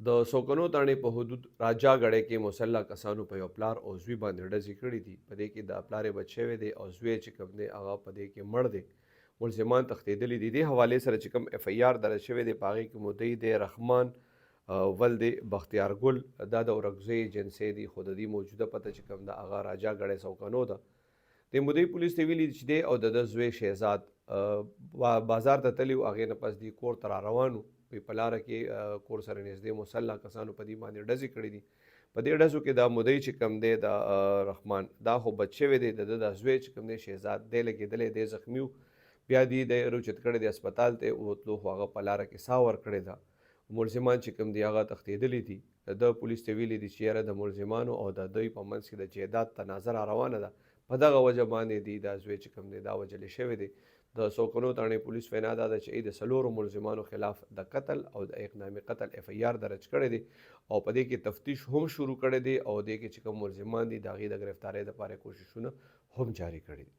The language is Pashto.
د سوکنو تاڼې په حدود راجا غړې کې مسلح کسانو په یو پلار او زوی باندې ډزې کړې دي. په دې کې د پلار یې بچ شوی دی او زوی چې کوم دی هغه په دې کې مړ دی. ملزمان تښتېدلي دي. دې حوالې سره چې کوم اف ای آر درج شوی دی په هغې کې مدعي دی رحمان ولد بختیار ګل. دا د اورکزۍ جنسۍ دی خو د دې موجوده پته چې کوم ده هغه راجا غړې سوکنو ده. د مدعي پولیس ته ویلي چې دی او د ده زوی شهزاد بازار ته تللي و. هغې نه پس دی کور ته را روان و. په لاره کې کور سره نږدې مسلح کسانو په دې باندې ډزې کړې دي. په دې ډزو کې دا مدعي چې کوم دی د رحمان دا خو بچ شوی دی. د ده زوی چې کوم دی شهزاد دی لګېدلی دی زخمي و. بیا دی روچت کړی دی اسپتال ته وتلو خو هغه په لاره کې ساه ورکړې ده. ملزمان چې کوم دی هغه تښتېدلي دي. د پولیس ته ویلي دي چې یاره د ملزمانو او د دوی په منځ کې د جایداد تنازع را روانه ده. په دغه وجه باندې دی دا زوی چې کوم دی دا وژلی شوی دی. د سوکنو تاڼې پولیس وینا دا ده چې د څلورو ملزمانو خلاف د قتل او د اقدام قتل اف ای آر درج کړی دی او په دې کې تفتیش هم شروع کړی دی او دې کې چې کوم ملزمان دي د هغې د ګرفتارۍ دپاره کوششونه هم جاري کړي دي.